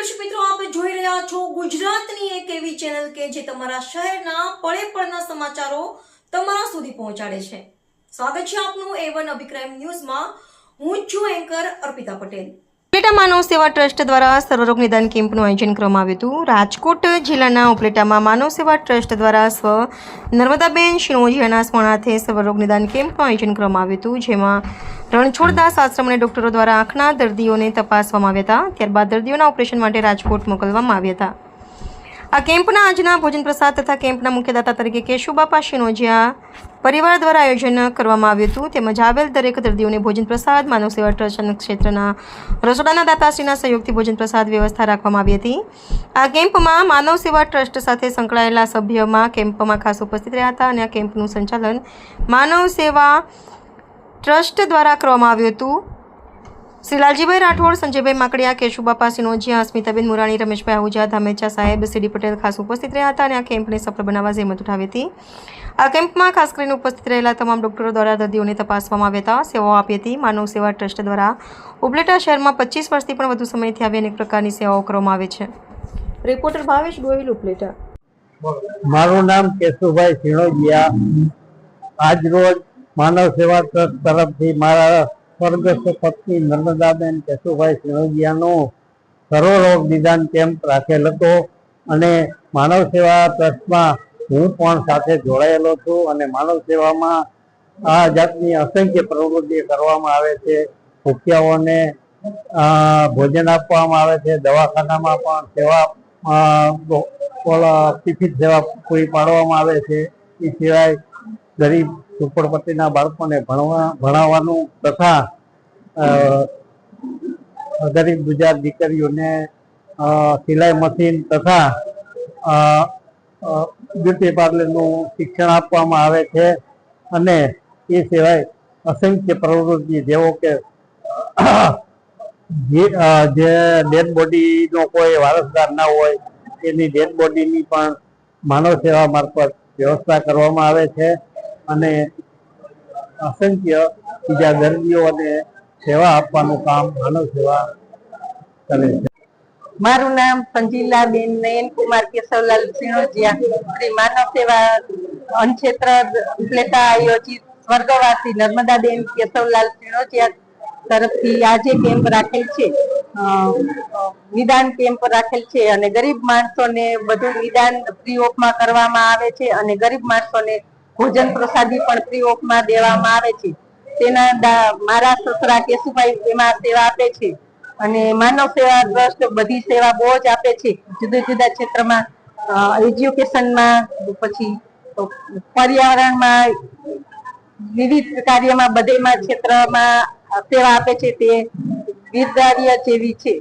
દર્શક મિત્રો, આપ જોઈ રહ્યા છો ગુજરાતની એક એવી ચેનલ કે જે તમારા શહેરના પળે પળના સમાચારો તમારા સુધી પહોંચાડે છે। સ્વાગત છે આપનું A1 અભિક્રાઇમ ન્યૂઝમાં। હું છું એન્કર અર્પિતા પટેલ। ઉપલેટા માનવ સેવા ટ્રસ્ટ દ્વારા સર્વરોગ નિદાન કેમ્પનું આયોજન કરવામાં આવ્યું હતું। રાજકોટ જિલ્લાના ઉપલેટામાં માનવ સેવા ટ્રસ્ટ દ્વારા સ્વ નર્મદાબેન શિણોજીયાના સ્મરણાર્થે સર્વરોગ નિદાન કેમ્પનું આયોજન કરવામાં આવ્યું હતું, જેમાં રણછોડદાસ આશ્રમ અને ડોક્ટરો દ્વારા આંખના દર્દીઓને તપાસવામાં આવ્યા હતા। ત્યારબાદ દર્દીઓના ઓપરેશન માટે રાજકોટ મોકલવામાં આવ્યા હતા। આ કેમ્પના આજના ભોજન પ્રસાદ તથા કેમ્પના મુખ્યદાતા તરીકે કેશુબાપા શિણોજીયા પરિવાર દ્વારા આયોજન કરવામાં આવ્યું હતું, તેમજ આવેલ દરેક દર્દીઓને ભોજન પ્રસાદ માનવ સેવા ટ્રસ્ટ ક્ષેત્રના રસોડાના દાતાશ્રીના સહયોગથી ભોજન પ્રસાદ વ્યવસ્થા રાખવામાં આવી હતી। આ કેમ્પમાં માનવ સેવા ટ્રસ્ટ સાથે સંકળાયેલા સભ્યોમાં કેમ્પમાં ખાસ ઉપસ્થિત રહ્યા હતા અને આ કેમ્પનું સંચાલન માનવ સેવા ટ્રસ્ટ દ્વારા કરવામાં આવ્યું હતું। શ્રી લાલજીભાઈ રાઠોડ, સંજયભાઈ માકડિયા, કેશુબાપા શિણોજીયા, અસ્મિતાબેન મુરાણી, રમેશભાઈ આહુજા, ધામેચા સાહેબ, સીડી પટેલ ખાસ ઉપસ્થિત રહ્યા હતા અને આ કેમ્પને સફળ બનાવવા જહેમત ઉઠાવી હતી। આ કેમ્પમાં ખાસ કરીને ઉપસ્થિત રહેલા તમામ ડોક્ટરો દ્વારા દર્દીઓને તપાસવામાં આવ્યા હતા, સેવાઓ આપી હતી। માનવ સેવા ટ્રસ્ટ દ્વારા ઉપલેટા શહેરમાં 25 વર્ષથી પણ વધુ સમયથી આવી અનેક પ્રકારની સેવાઓ કરવામાં આવે છે। રિપોર્ટર ભાવેશ ગોહિલ, ઉપલેટા। મારું નામ કેશુભાઈ શિણોજીયા। આજ રોજ માનવ સેવા ટ્રસ્ટ તરફથી મારા સ્વર્ગસ્થ પત્ની નર્મદાબેન કેશુભાઈ શિણોજીયાનો સર્વરોગ નિદાન કેમ્પ રાખેલ હતો અને માનવ સેવા ટ્રસ્ટમાં હું પણ સાથે જોડાયેલો છું અને માનવ સેવામાં આ જાતની અસંખ્ય પ્રવૃત્તિ કરવામાં આવે છે। ભૂખ્યાઓને ભોજન આપવામાં આવે છે, દવાખાનામાં પણ સેવા ટિફિન સેવા પૂરી પાડવામાં આવે છે। એ સિવાય ગરીબ ઝૂંપડપટ્ટીના બાળકોને ભણાવવાનું તથા ગરીબ ગુજરાત દીકરીઓને સિલાઈ મશીન તથા બ્યુટી પાર્લરનું શિક્ષણ આપવામાં આવે છે અને એ સિવાય અસંખ્ય પ્રવૃત્તિ જેવો કે જે ડેડ બોડીનો કોઈ વારસદાર ના હોય એની ડેડ બોડીની પણ માનવ સેવા મારફત વ્યવસ્થા કરવામાં આવે છે અને અસંખ્ય બીજા દર્દીઓને સેવા આપવાનું કામ માનવ સેવા કરે છે। મારું નામ સંજીલાબેન નયનકુમાર કેશવલાલ શિણોજીયા, શ્રી માનવ સેવા અન્નક્ષેત્ર ઉપલેટા આયોજિત સ્વર્ગવાસી નર્મદાબેન કેશવલાલ શિણોજીયા તરફથી આજે કેમ્પ રાખેલ છે, નિદાન કેમ્પ રાખેલ છે અને ગરીબ માણસોને બધું નિદાન ફ્રી ઓફમાં કરવામાં આવે છે અને ગરીબ માણસોને ભોજન પ્રસાદી પણ ફ્રી ઓફમાં દેવામાં આવે છે। તેના મારા સસરા કેશુભાઈ એમાં સેવા આપે છે અને માનવ સેવા ટ્રસ્ટ બધી સેવા બહુ જ આપે છે, જુદા જુદા ક્ષેત્રમાં, એજ્યુકેશનમાં, પછી પર્યાવરણમાં, વિવિધ કાર્યમાં, બધેમાં ક્ષેત્રમાં સેવા આપે છે। તે બિરદાવીય જેવી છે।